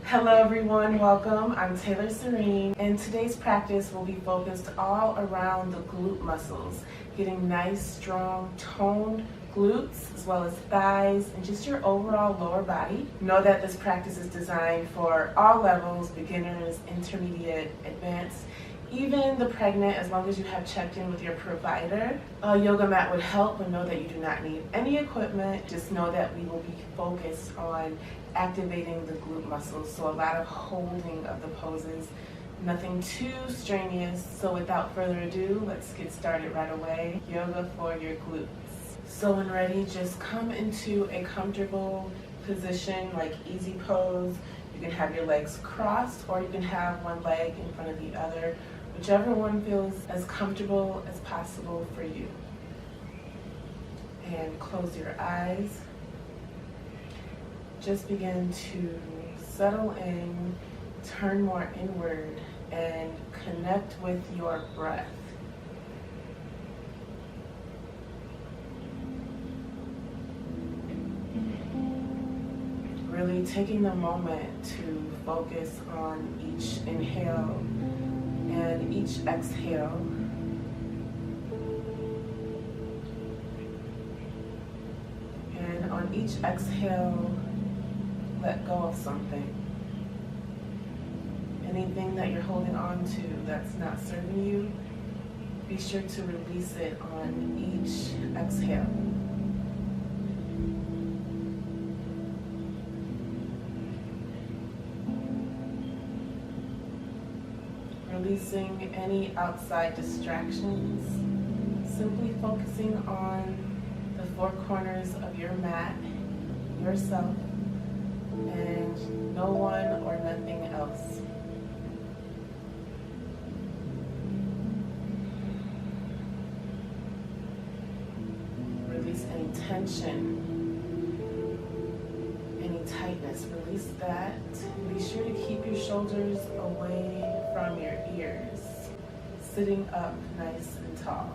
Hello everyone, welcome. I'm Sarreen, and today's practice will be focused all around the glute muscles, getting nice, strong, toned glutes as well as thighs and just your overall lower body. Know that this practice is designed for all levels, beginners, intermediate, advanced, even the pregnant, as long as you have checked in with your provider. A yoga mat would help, but know that you do not need any equipment. Just know that we will be focused on activating the glute muscles, so a lot of holding of the poses, nothing too strenuous. So without further ado, let's get started right away. Yoga for your glutes. So when ready, just come into a comfortable position, like easy pose. You can have your legs crossed, or you can have one leg in front of the other, whichever one feels as comfortable as possible for you. And close your eyes. Just begin to settle in, turn more inward, and connect with your breath. Really taking the moment to focus on each inhale and each exhale. And on each exhale, let go of something. Anything that you're holding on to that's not serving you, be sure to release it on each exhale. Releasing any outside distractions, simply focusing on the four corners of your mat, yourself, and no one or nothing else. Release any tension, any tightness, release that. Be sure to keep your shoulders away from your ears, sitting up nice and tall.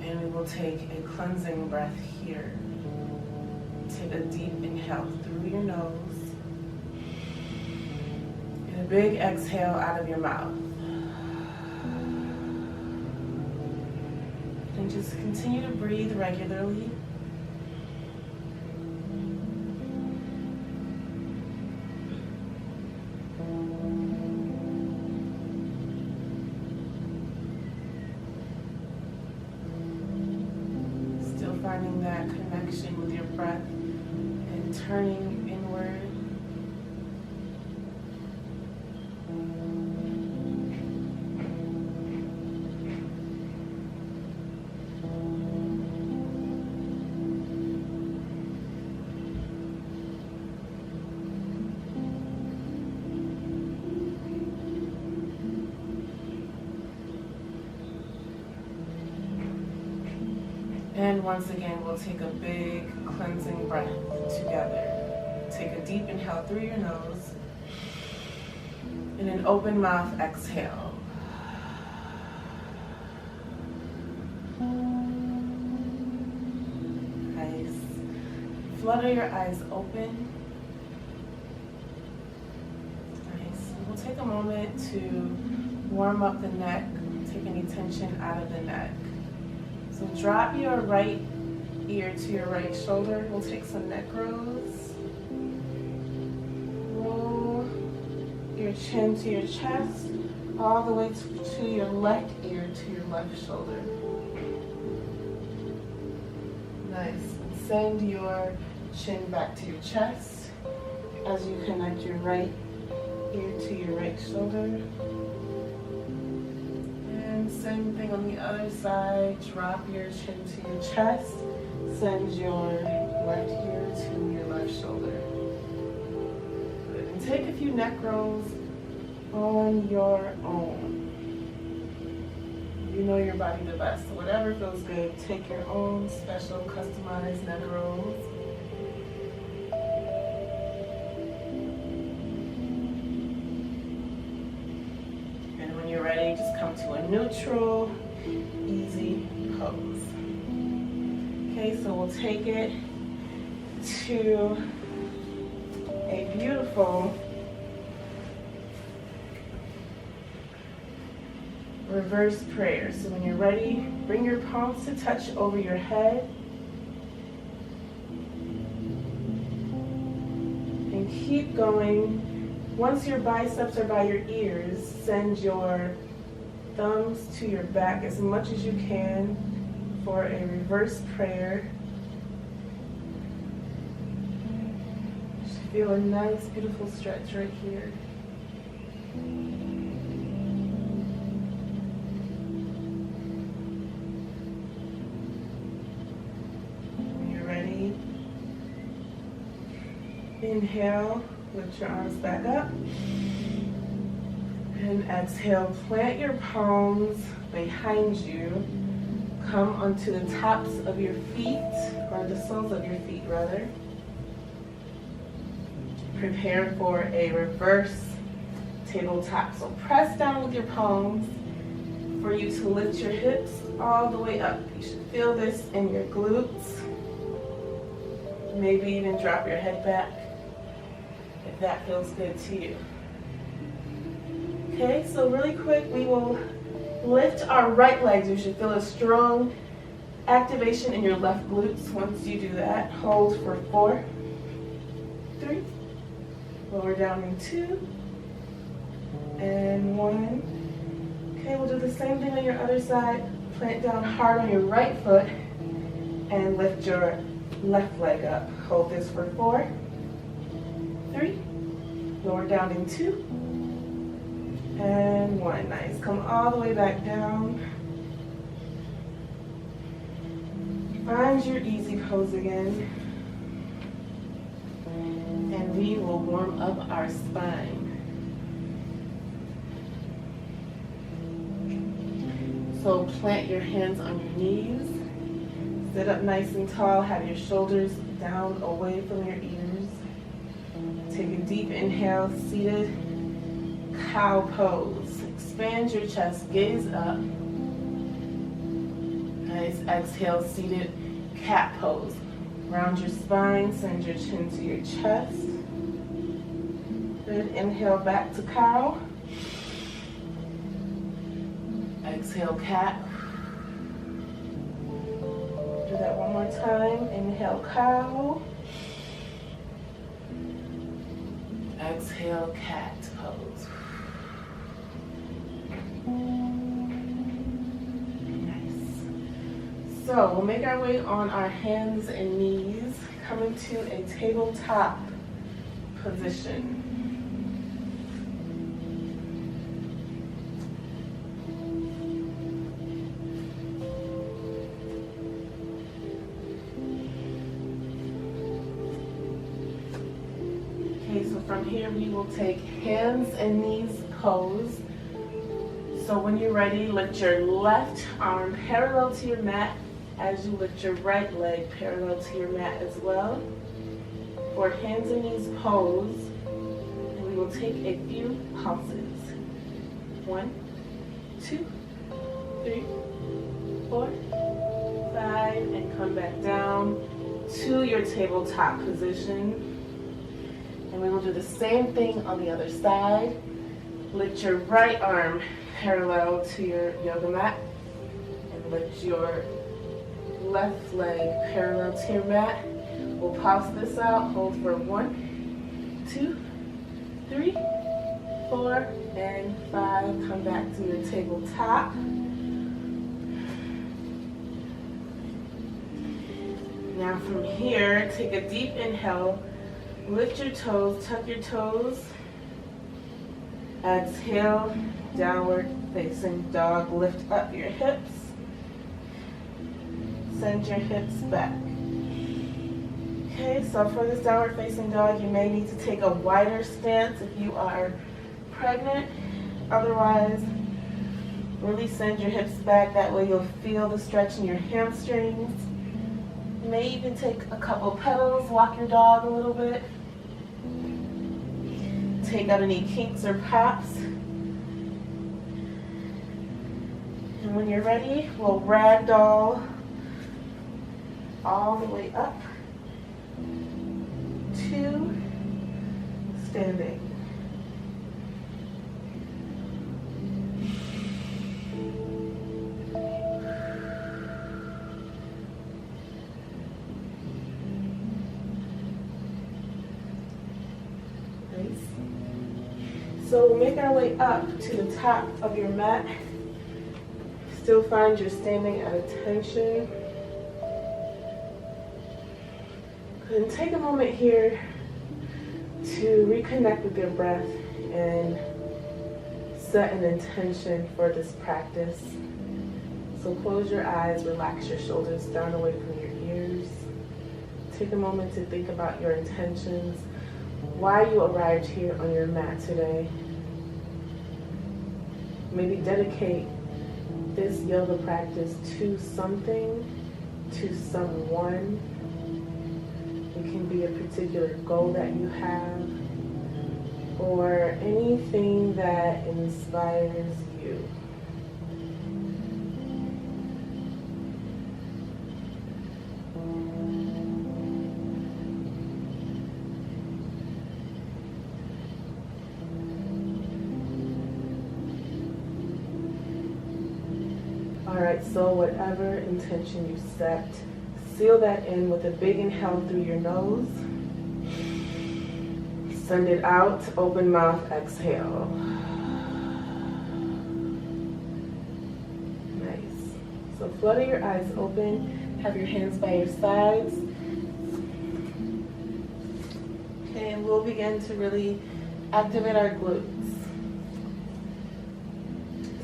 And we will take a cleansing breath here. Take a deep inhale through your nose and a big exhale out of your mouth. And just continue to breathe regularly. Still finding that connection with your breath and turning inward. And once again, we'll take a big cleansing breath together. Take a deep inhale through your nose and an open mouth exhale. Nice. Flutter your eyes open. Nice. We'll take a moment to warm up the neck, take any tension out of the neck. So drop your right ear to your right shoulder. We'll take some neck rolls. Roll your chin to your chest, all the way to your left ear to your left shoulder. Nice. Send your chin back to your chest as you connect your right ear to your right shoulder. Same thing on the other side. Drop your chin to your chest. Send your left ear to your left shoulder. Good. And take a few neck rolls on your own. You know your body the best, so whatever feels good, take your own special customized neck rolls. down to a neutral, easy pose. Okay, so we'll take it to a beautiful reverse prayer. So when you're ready, bring your palms to touch over your head. And keep going. Once your biceps are by your ears, send your thumbs to your back as much as you can for a reverse prayer. Just feel a nice, beautiful stretch right here. Inhale, lift your arms back up. And exhale, plant your palms behind you. Come onto the tops of your feet, or the soles of your feet rather. Prepare for a reverse tabletop. So press down with your palms for you to lift your hips all the way up. You should feel this in your glutes. Maybe even drop your head back if that feels good to you. Okay, so really quick, we will lift our right legs. You should feel a strong activation in your left glutes. Once you do that, hold for 4, 3, lower down in 2, and 1. Okay, we'll do the same thing on your other side. Plant down hard on your right foot and lift your left leg up. Hold this for 4, 3, lower down in 2, and 1. Nice. Come all the way back down. Find your easy pose again. And we will warm up our spine. So plant your hands on your knees. Sit up nice and tall. Have your shoulders down away from your ears. Take a deep inhale, seated cow pose. Expand your chest, gaze up. Nice. Exhale, seated cat pose. Round your spine, send your chin to your chest. Good. Inhale back to cow. Exhale, cat. Do that one more time. Inhale, cow. Exhale, cat pose. Nice. So we'll make our way on our hands and knees, coming to a tabletop position. Okay, so from here we will take hands and knees pose. So when you're ready, lift your left arm parallel to your mat as you lift your right leg parallel to your mat as well. For hands and knees pose, and we will take a few pulses. 1, 2, 3, 4, 5, and come back down to your tabletop position. And we will do the same thing on the other side. Lift your right arm parallel to your yoga mat and lift your left leg parallel to your mat. We'll pause this out, hold for 1, 2, 3, 4, and 5. Come back to your tabletop. Now from here, take a deep inhale. Lift your toes, tuck your toes. Exhale, downward facing dog. Lift up your hips. Send your hips back. Okay, so for this downward facing dog, you may need to take a wider stance if you are pregnant. Otherwise, really send your hips back. That way you'll feel the stretch in your hamstrings. You may even take a couple pedals, walk your dog a little bit. Take out any kinks or pops. And when you're ready, we'll ragdoll all the way up to standing. So we'll make our way up to the top of your mat. Still find you're standing at attention. And take a moment here to reconnect with your breath and set an intention for this practice. So close your eyes, relax your shoulders down away from your ears. Take a moment to think about your intentions, why you arrived here on your mat today. Maybe dedicate this yoga practice to something, to someone. It can be a particular goal that you have, or anything that inspires you. Alright, so whatever intention you set, seal that in with a big inhale through your nose. Send it out, open mouth, exhale. Nice. So flutter your eyes open, have your hands by your sides. Okay, and we'll begin to really activate our glutes.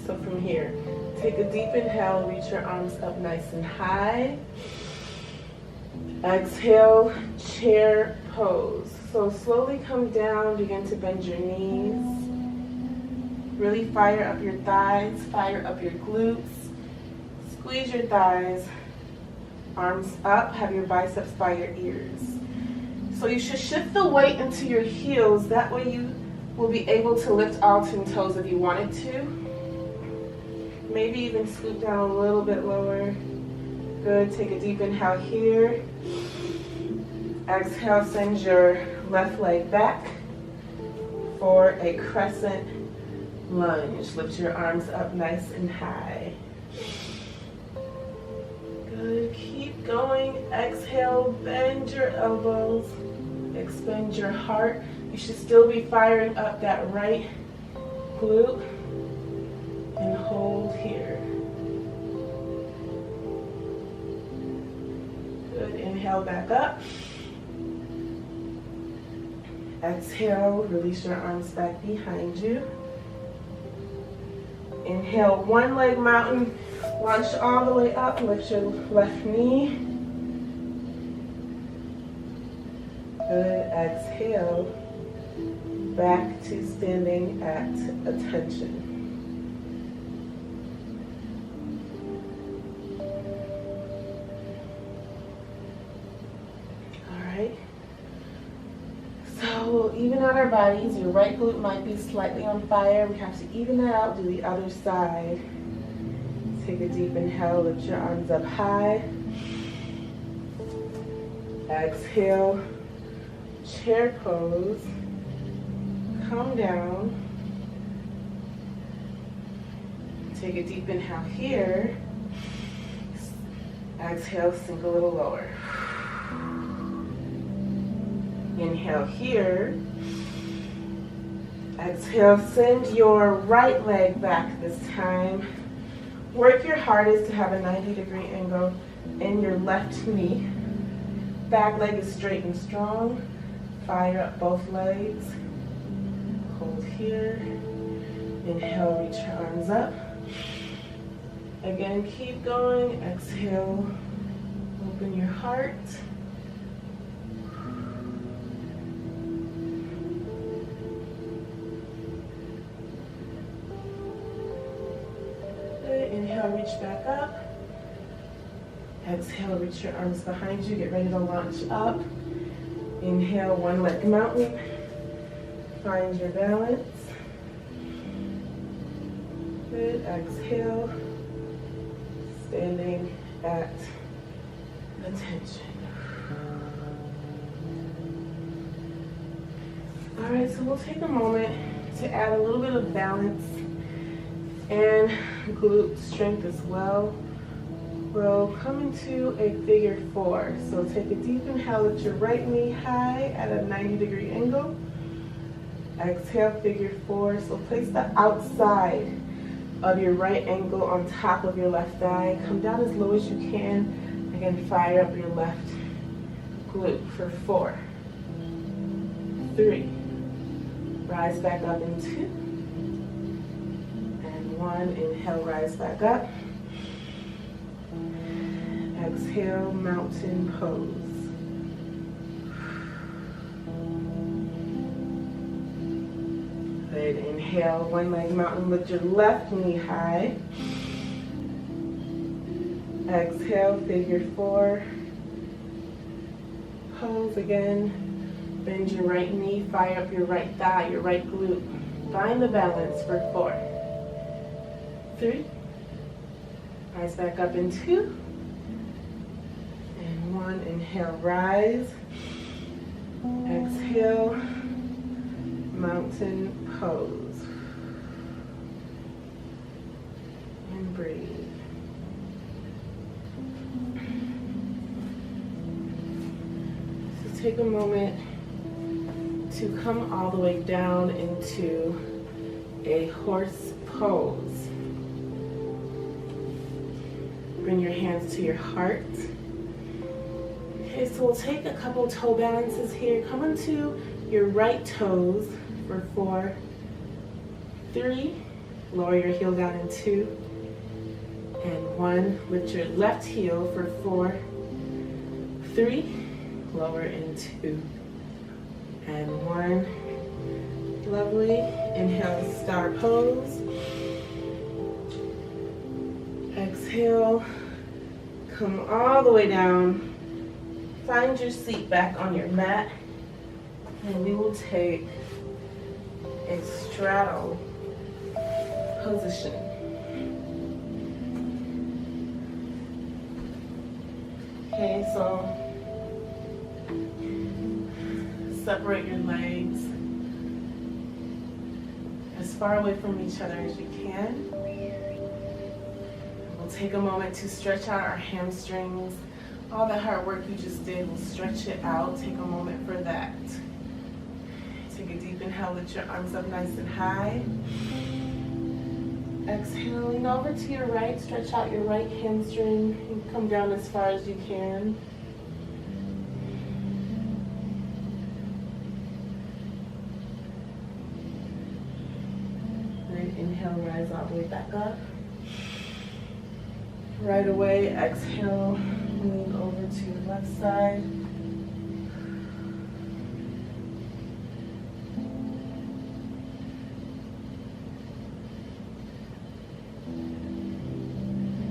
So from here, take a deep inhale, reach your arms up nice and high. Exhale, chair pose. So slowly come down, begin to bend your knees. Really fire up your thighs, fire up your glutes. Squeeze your thighs, arms up, have your biceps by your ears. So you should shift the weight into your heels, that way you will be able to lift all 10 toes if you wanted to. Maybe even scoot down a little bit lower. Good, take a deep inhale here. Exhale, send your left leg back for a crescent lunge. Lift your arms up nice and high. Good, keep going. Exhale, bend your elbows, expand your heart. You should still be firing up that right glute. And hold here. Good, inhale back up. Exhale, release your arms back behind you. Inhale, one leg mountain, launch all the way up, lift your left knee. Good, exhale, back to standing at attention. So we'll even out our bodies. Your right glute might be slightly on fire. We have to even that out, do the other side. Take a deep inhale, lift your arms up high. Exhale, chair pose. Come down. Take a deep inhale here. Exhale, sink a little lower. Inhale here. Exhale, send your right leg back this time. Work your hardest to have a 90-degree angle in your left knee. Back leg is straight and strong. Fire up both legs. Hold here. Inhale, reach your arms up. Again, keep going. Exhale, open your heart. Inhale, reach back up. Exhale, reach your arms behind you. Get ready to launch up. Inhale, one leg mountain. Find your balance. Good. Exhale, standing at attention. All right, so we'll take a moment to add a little bit of balance and glute strength as well. We'll come into a figure 4. So take a deep inhale, lift your right knee high at a 90-degree angle. Exhale, figure 4. So place the outside of your right ankle on top of your left thigh. Come down as low as you can. Again, fire up your left glute for 4, 3. Rise back up in 2. And 1. Inhale, rise back up. Exhale, mountain pose. Good. Inhale, one leg mountain, lift your left knee high. Exhale, figure 4. Pose again. Bend your right knee, fire up your right thigh, your right glute. Find the balance for 4, 3. Rise back up in 2. And 1. Inhale, rise. Exhale, mountain pose. And breathe. So take a moment to come all the way down into a horse pose. Bring your hands to your heart. Okay, so we'll take a couple toe balances here. Come into your right toes for 4, 3. Lower your heel down in 2. And 1. Lift your left heel for 4, 3. Lower in 2. And 1. Lovely. Inhale, star pose. Exhale. Come all the way down. Find your seat back on your mat. And we will take a straddle position. Okay, so separate your legs as far away from each other as you can. We'll take a moment to stretch out our hamstrings. All that hard work you just did, we'll stretch it out. Take a moment for that. Take a deep inhale, lift your arms up nice and high. Exhale, lean over to your right, stretch out your right hamstring and come down as far as you can. Inhale, rise all the way back up. Right away, exhale, lean over to your left side.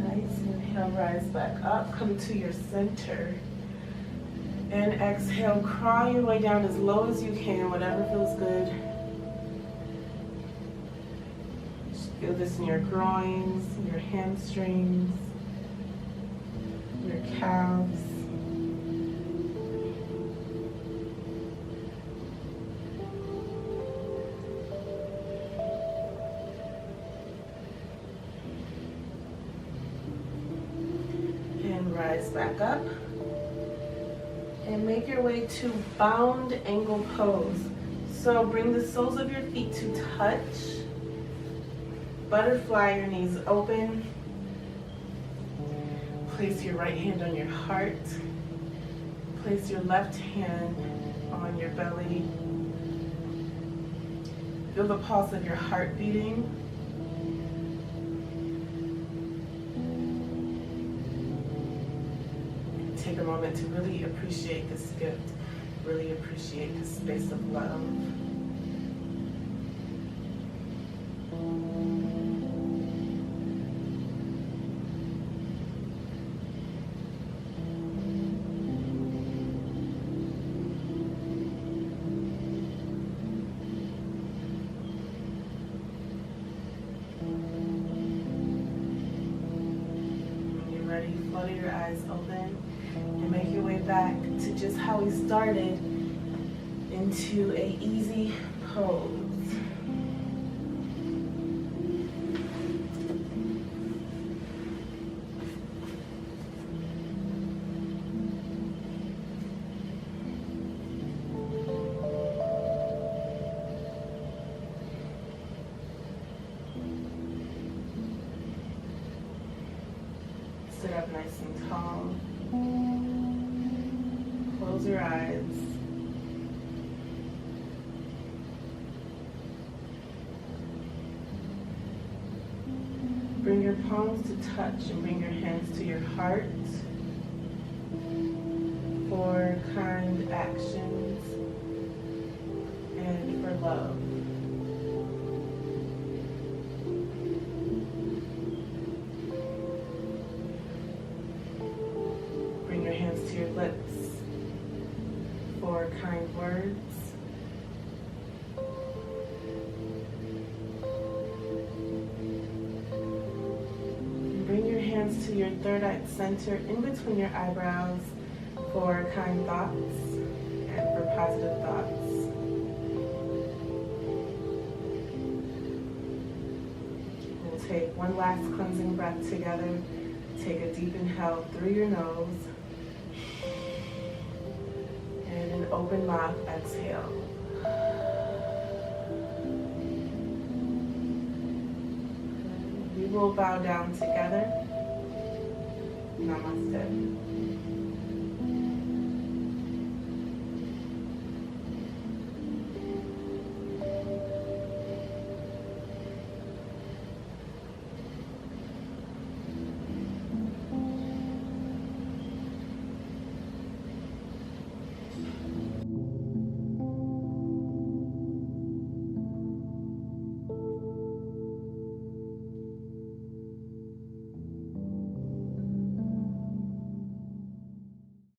Nice. Inhale, rise back up. Come to your center. And exhale, crawl your way down as low as you can, whatever feels good. Feel this in your groins, your hamstrings, your calves. And rise back up. And make your way to bound angle pose. So bring the soles of your feet to touch. Butterfly your knees open. Place your right hand on your heart. Place your left hand on your belly. Feel the pulse of your heart beating. Take a moment to really appreciate this gift. Really appreciate this space of love. flutter your eyes open and make your way back to just how we started, into a easy pose. Sit up nice and tall. Close your eyes. Bring your palms to touch and bring your hands to your heart for kind actions and for love. Bring your hands to your lips for kind words. Bring your hands to your third eye center in between your eyebrows for kind thoughts and for positive thoughts. We'll take one last cleansing breath together. Take a deep inhale through your nose and an open mouth exhale. We will bow down together. Namaste.